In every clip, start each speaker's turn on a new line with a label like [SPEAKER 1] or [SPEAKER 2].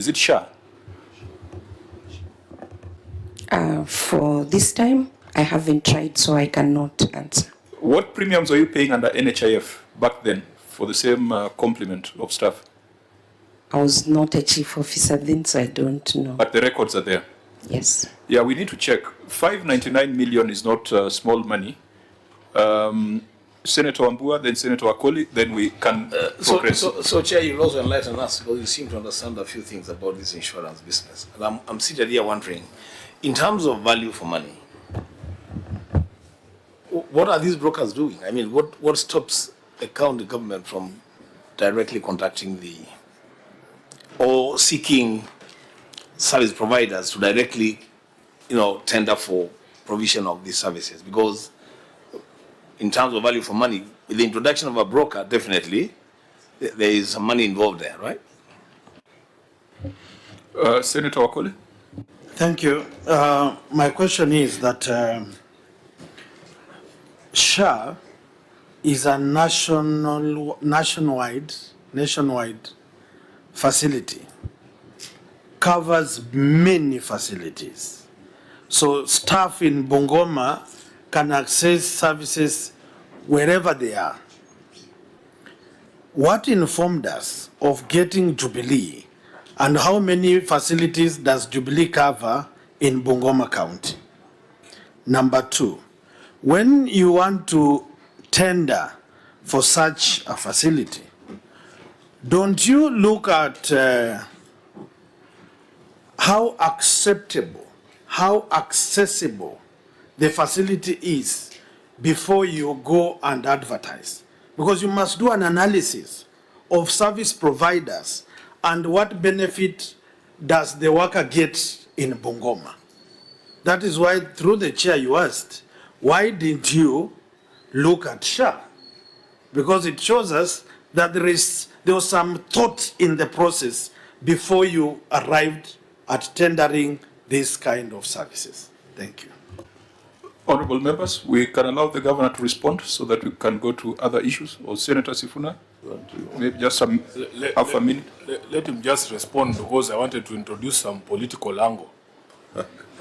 [SPEAKER 1] Is it SHA?
[SPEAKER 2] For this time, I haven't tried, so I cannot answer.
[SPEAKER 1] What premiums are you paying under NHIF back then for the same complement of staff?
[SPEAKER 2] I was not a chief officer then, so I don't know.
[SPEAKER 1] But the records are there.
[SPEAKER 2] Yes.
[SPEAKER 1] Yeah, we need to check. 599 million is not small money. Senator Wambua, then Senator Wakoli, then we can progress.
[SPEAKER 3] So Chair, you'll also enlighten us because you seem to understand a few things about this insurance business. And I'm seated here wondering, in terms of value for money, what are these brokers doing? I mean, what stops a county government from directly contacting or seeking service providers to directly, tender for provision of these services? Because in terms of value for money, with the introduction of a broker, definitely, there is some money involved there, right?
[SPEAKER 1] Senator Wakoli?
[SPEAKER 4] Thank you. My question is that SHA is a nationwide facility, covers many facilities. So staff in Bungoma can access services wherever they are. What informed us of getting Jubilee, and how many facilities does Jubilee cover in Bungoma County? Number two, when you want to tender for such a facility, don't you look at how acceptable, how accessible the facility is before you go and advertise? Because you must do an analysis of service providers and what benefit does the worker get in Bungoma. That is why, through the chair, you asked, why didn't you look at SHA? Because it shows us that there was some thought in the process before you arrived at tendering this kind of services. Thank you.
[SPEAKER 1] Honorable members, we can allow the governor to respond so that we can go to other issues. Or Senator Sifuna, maybe just half a minute.
[SPEAKER 5] Let him just respond because I wanted to introduce some political angle.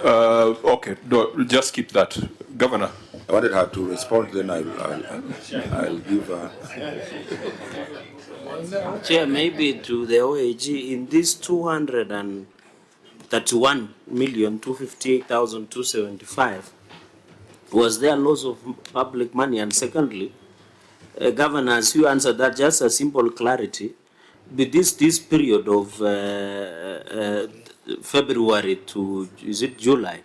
[SPEAKER 1] Okay, no, just keep that. Governor.
[SPEAKER 6] I wanted her to respond, then I'll give her.
[SPEAKER 7] Chair, maybe to the OAG, in this 231,258,275, was there loss of public money? And secondly, governors, you answered that, just a simple clarity. With this period of February to, is it July,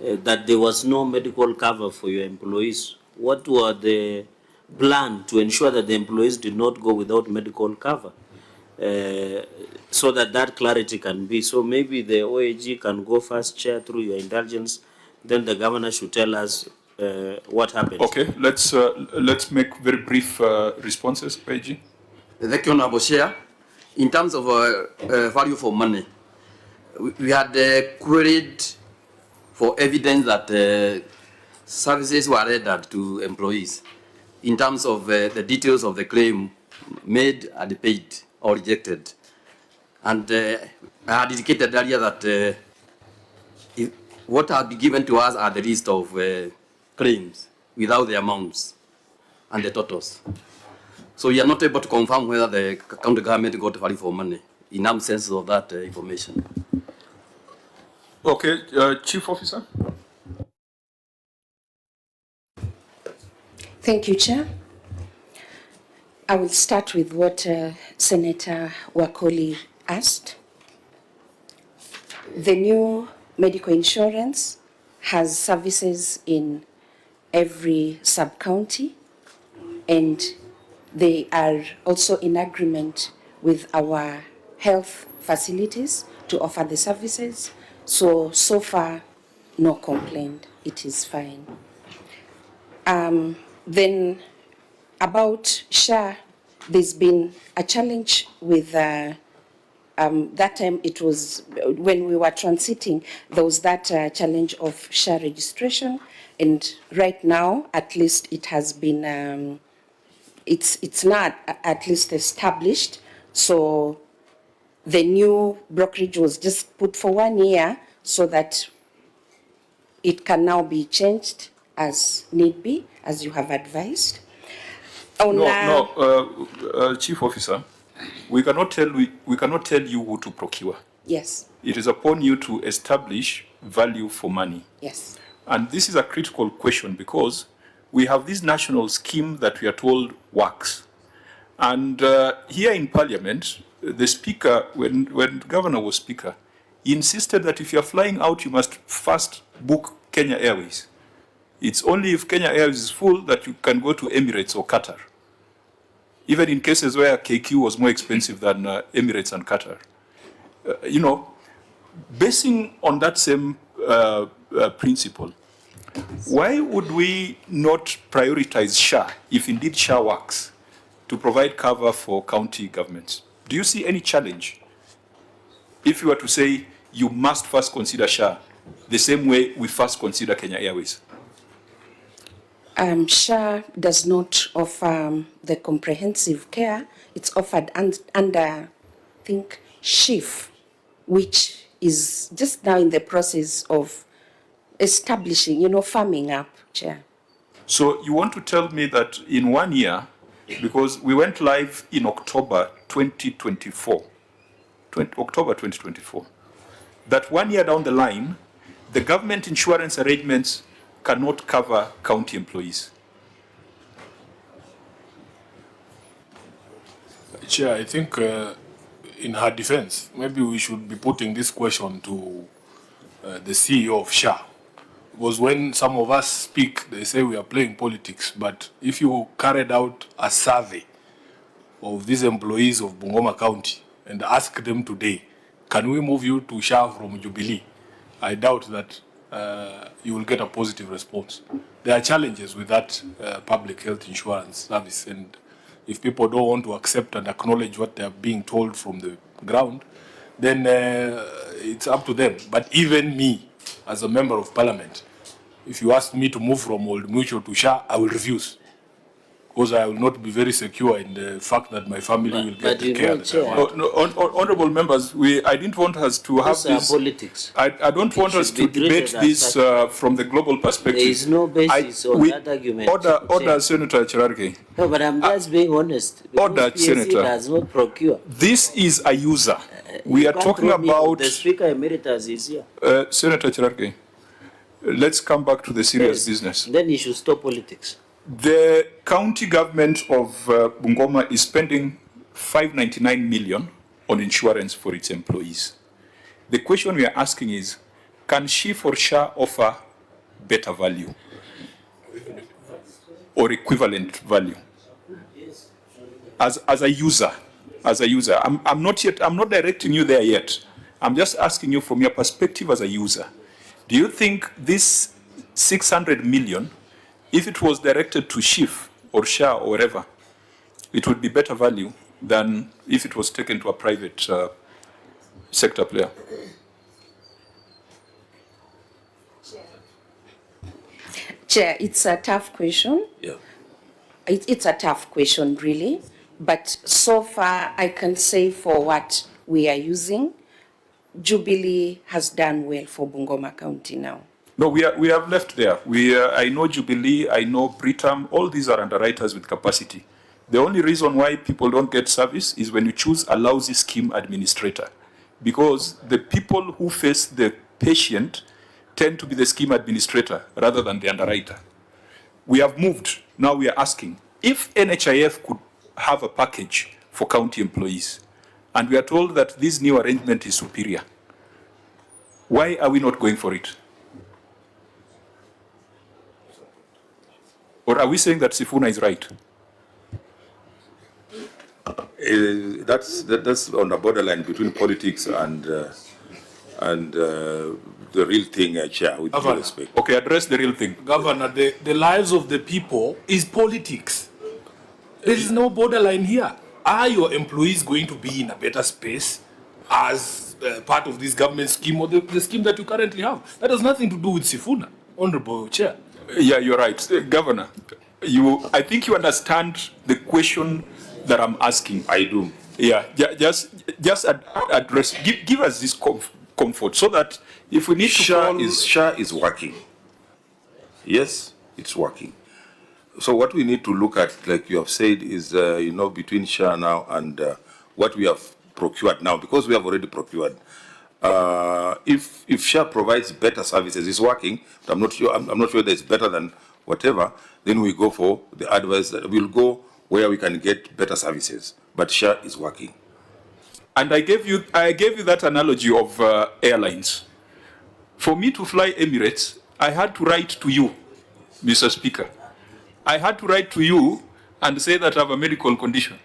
[SPEAKER 7] that there was no medical cover for your employees. What were the plan to ensure that the employees did not go without medical cover? So that clarity can be. So maybe the OAG can go first, Chair, through your indulgence. Then the governor should tell us what happened.
[SPEAKER 1] Okay, let's make very brief responses, OAG.
[SPEAKER 8] Thank you, Honorable Chair. In terms of value for money, we had queried for evidence that services were rendered to employees in terms of the details of the claim made and paid or rejected. And I had indicated earlier that what had been given to us are the list of claims without the amounts and the totals. So we are not able to confirm whether the county government got value for money in absence of that information.
[SPEAKER 1] Okay, Chief Officer.
[SPEAKER 2] Thank you, Chair. I will start with what Senator Wakoli asked. The new medical insurance has services in every sub-county, and they are also in agreement with our health facilities to offer the services. So far, no complaint. It is fine. Then about SHA, there's been a challenge with that time. It was when we were transiting, there was that challenge of SHA registration, and right now, at least it has been, it's not at least established. So The new brokerage was just put for 1 year so that it can now be changed as need be, as you have advised.
[SPEAKER 1] Chief Officer, we cannot tell you who to procure.
[SPEAKER 2] Yes.
[SPEAKER 1] It is upon you to establish value for money.
[SPEAKER 2] Yes.
[SPEAKER 1] And this is a critical question because we have this national scheme that we are told works. And here in Parliament, the Speaker, when Governor was Speaker, he insisted that if you're flying out, you must first book Kenya Airways. It's only if Kenya Airways is full that you can go to Emirates or Qatar. Even in cases where KQ was more expensive than Emirates and Qatar. Basing on that same principle, why would we not prioritize SHA, if indeed SHA works, to provide cover for county governments? Do you see any challenge if you were to say you must first consider SHA the same way we first consider Kenya Airways?
[SPEAKER 2] SHA does not offer the comprehensive care. It's offered under, I think, NHIF, which is just now in the process of establishing, farming up, Chair.
[SPEAKER 1] So you want to tell me that in 1 year, because we went live in October 2024, that 1 year down the line, the government insurance arrangements cannot cover county employees?
[SPEAKER 5] Chair, I think in her defense, maybe we should be putting this question to the CEO of SHA. Because when some of us speak, they say we are playing politics. But if you carried out a survey of these employees of Bungoma County and ask them today, can we move you to SHA from Jubilee? I doubt that you will get a positive response. There are challenges with that public health insurance service, and if people don't want to accept and acknowledge what they are being told from the ground, then it's up to them. But even me, as a member of parliament, if you ask me to move from Old Mutual to SHA, I will refuse. Because I will not be very secure in the fact that my family will get the care that I want.
[SPEAKER 1] Honorable members, I didn't want us to have this.
[SPEAKER 7] Politics.
[SPEAKER 1] I don't want us to debate this from the global perspective.
[SPEAKER 7] There is no basis on that argument.
[SPEAKER 1] Order, Senator Cherargei.
[SPEAKER 7] No, but I'm just being honest.
[SPEAKER 1] Order,
[SPEAKER 7] PSC
[SPEAKER 1] Senator.
[SPEAKER 7] does not procure.
[SPEAKER 1] This is a user. We are talking about.
[SPEAKER 7] The Speaker Emeritus is here.
[SPEAKER 1] Senator Cherargei, let's come back to the serious business.
[SPEAKER 7] Then you should stop politics.
[SPEAKER 1] The county government of Bungoma is spending 599 million on insurance for its employees. The question we are asking is, can she for SHA offer better value or equivalent value as a user? I'm not directing you there yet. I'm just asking you from your perspective as a user. Do you think this 600 million, if it was directed to SHIF or SHA or wherever, it would be better value than if it was taken to a private sector player?
[SPEAKER 2] Chair, it's a tough question.
[SPEAKER 7] Yeah.
[SPEAKER 2] It's a tough question, really. But so far, I can say for what we are using, Jubilee has done well for Bungoma County now.
[SPEAKER 1] No, we have left there. I know Jubilee, I know Britam, all these are underwriters with capacity. The only reason why people don't get service is when you choose a lousy scheme administrator. Because the people who face the patient tend to be the scheme administrator rather than the underwriter. We have moved. Now we are asking, if NHIF could have a package for county employees, and we are told that this new arrangement is superior, why are we not going for it? Or are we saying that Sifuna is right?
[SPEAKER 6] That's on the borderline between politics and the real thing, Chair, with due respect.
[SPEAKER 1] Okay, address the real thing.
[SPEAKER 5] Governor, the lives of the people is politics. There is no borderline here. Are your employees going to be in a better space as part of this government scheme or the scheme that you currently have? That has nothing to do with Sifuna, Honorable Chair.
[SPEAKER 1] Yeah, you're right. Governor, I think you understand the question that I'm asking.
[SPEAKER 6] I do.
[SPEAKER 1] Yeah, just address, give us this comfort so that if we need to call...
[SPEAKER 6] SHA is working. Yes, it's working. So what we need to look at, like you have said, is, between SHA now and what we have procured now, because we have already procured. If SHA provides better services, it's working. But I'm not sure that it's better than whatever. Then we go for the advice that we'll go where we can get better services. But SHA is working.
[SPEAKER 1] And I gave you that analogy of airlines. For me to fly Emirates, I had to write to you, Mr. Speaker. I had to write to you and say that I have a medical condition.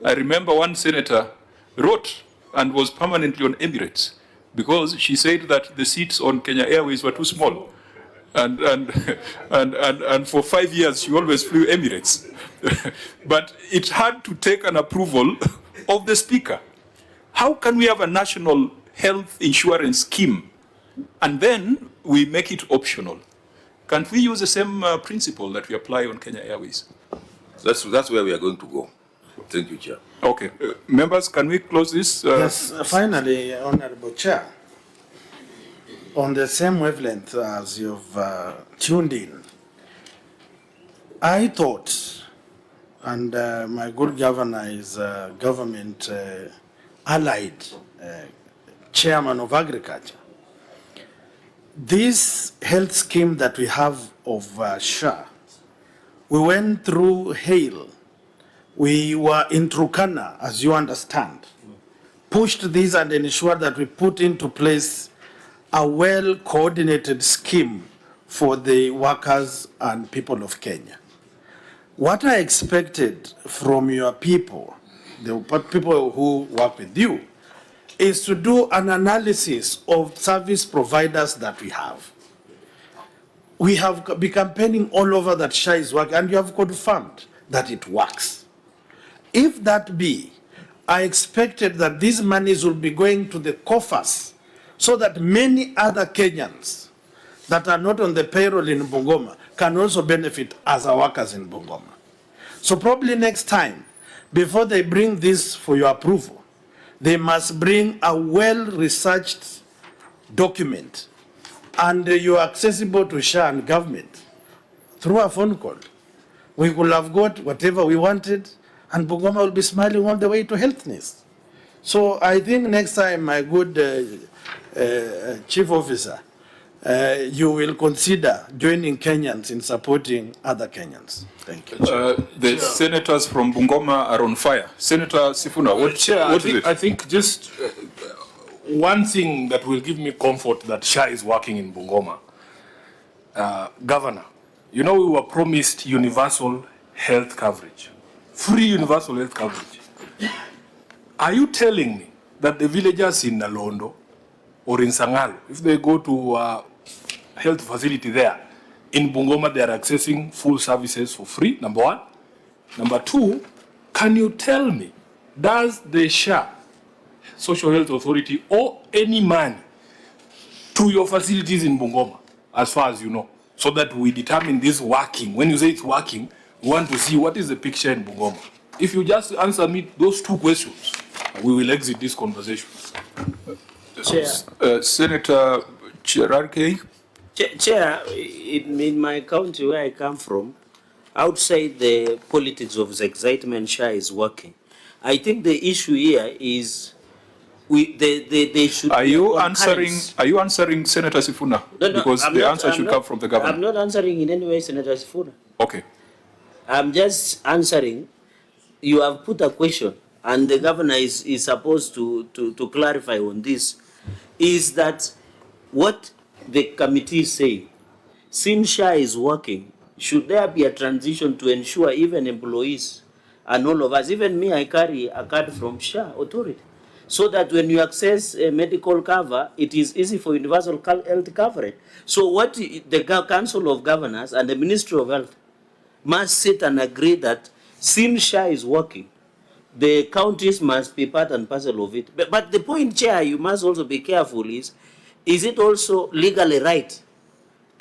[SPEAKER 1] I remember one senator wrote and was permanently on Emirates because she said that the seats on Kenya Airways were too small. And for 5 years, she always flew Emirates. But it had to take an approval of the Speaker. How can we have a national health insurance scheme and then we make it optional? Can't we use the same principle that we apply on Kenya Airways?
[SPEAKER 6] That's where we are going to go. Thank you, Chair.
[SPEAKER 1] Okay. Members, can we close this?
[SPEAKER 4] Yes, finally, Honorable Chair, on the same wavelength as you've tuned in, I thought, and my good governor is government allied chairman of agriculture, this health scheme that we have of SHA, we went through hail. We were in Turkana, as you understand, pushed this and ensured that we put into place a well-coordinated scheme for the workers and people of Kenya. What I expected from your people, the people who work with you, is to do an analysis of service providers that we have. We have been campaigning all over that SHA is working, and you have confirmed that it works. If that be, I expected that these monies will be going to the coffers so that many other Kenyans that are not on the payroll in Bungoma can also benefit as our workers in Bungoma. So probably next time, before they bring this for your approval, they must bring a well-researched document and you are accessible to SHA and government through a phone call. We could have got whatever we wanted and Bungoma will be smiling all the way to healthiness. So I think next time, my good Chief Officer, you will consider joining Kenyans in supporting other Kenyans. Thank you.
[SPEAKER 1] The senators from Bungoma are on fire. Senator Sifuna, what is it?
[SPEAKER 5] I think just one thing that will give me comfort that SHA is working in Bungoma. Governor, we were promised universal health coverage. Free universal health coverage. Are you telling me that the villagers in Nalondo or in Sangalo, if they go to a health facility there, in Bungoma they are accessing full services for free, number one? Number two, can you tell me, does the SHA, Social Health Authority, owe any money to your facilities in Bungoma, as far as you know, so that we determine this working? When you say it's working, we want to see what is the picture in Bungoma. If you just answer me those two questions, we will exit this conversation.
[SPEAKER 1] Senator Cherargei.
[SPEAKER 7] Chair, in my county where I come from, outside the politics of excitement, SHA is working. I think the issue here is they should.
[SPEAKER 1] Are you answering Senator Sifuna?
[SPEAKER 7] No,
[SPEAKER 1] because the answer should come from the government.
[SPEAKER 7] I'm not answering in any way Senator Sifuna.
[SPEAKER 1] Okay.
[SPEAKER 7] I'm just answering. You have put a question, and the governor is supposed to clarify on this. Is that what the committee is saying? Since SHA is working, should there be a transition to ensure even employees and all of us, even me, I carry a card from SHA authority, so that when you access a medical cover, it is easy for universal health coverage. So what the Council of Governors and the Ministry of Health must sit and agree that since SHA is working, the counties must be part and parcel of it. But the point, Chair, you must also be careful is it also legally right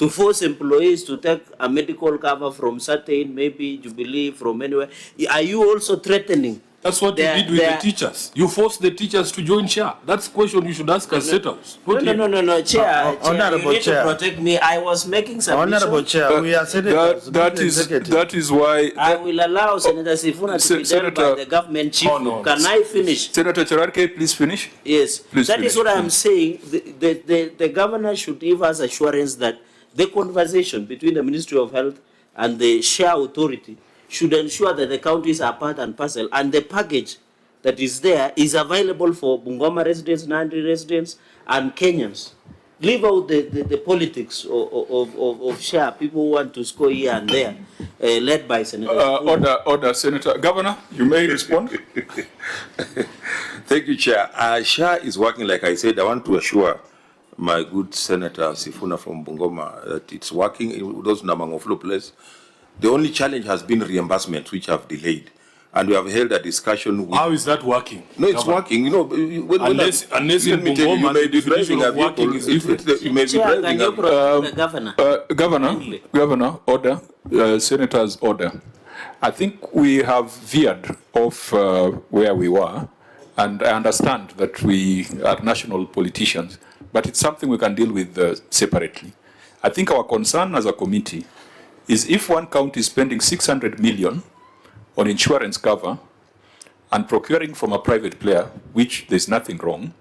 [SPEAKER 7] to force employees to take a medical cover from certain, maybe Jubilee, from anywhere. Are you also threatening?
[SPEAKER 5] That's what you did with the teachers. You forced the teachers to join SHA. That's the question you should ask as senators.
[SPEAKER 7] No, Chair.
[SPEAKER 4] Honorable
[SPEAKER 7] you need
[SPEAKER 4] Chair.
[SPEAKER 7] to protect me. I was making some.
[SPEAKER 4] Honorable Chair, we are senators.
[SPEAKER 1] That is why.
[SPEAKER 7] I will allow Senator Sifuna to be dealt by the government chief.
[SPEAKER 5] no.
[SPEAKER 7] Can I finish?
[SPEAKER 1] Senator Cherargei, please finish.
[SPEAKER 7] Yes.
[SPEAKER 1] Please
[SPEAKER 7] That
[SPEAKER 1] finish.
[SPEAKER 7] is what I am saying. The governor should give us assurance that the conversation between the Ministry of Health and the SHA authority should ensure that the counties are part and parcel, and the package that is there is available for Bungoma residents, Nandi residents, and Kenyans. Leave out the politics of SHA, people who want to score here and there, led by Senator.
[SPEAKER 1] Order, Senator. Governor, you may respond.
[SPEAKER 6] Thank you, Chair. SHA is working, like I said. I want to assure my good Senator Sifuna from Bungoma that it's working in those Namangoflo place. The only challenge has been reimbursement, which have delayed. And we have held a discussion with...
[SPEAKER 5] How is that working?
[SPEAKER 6] No, it's working. You know,
[SPEAKER 5] unless in Bungoma,
[SPEAKER 6] you may be driving a
[SPEAKER 5] working is different.
[SPEAKER 6] You may be
[SPEAKER 7] Chair,
[SPEAKER 6] driving
[SPEAKER 7] can you protect the governor?
[SPEAKER 1] Governor, order, Senator's order. I think we have veered off where we were, and I understand that we are national politicians, but it's something we can deal with separately. I think our concern as a committee is if one county is spending 600 million on insurance cover and procuring from a private player, which there's nothing wrong,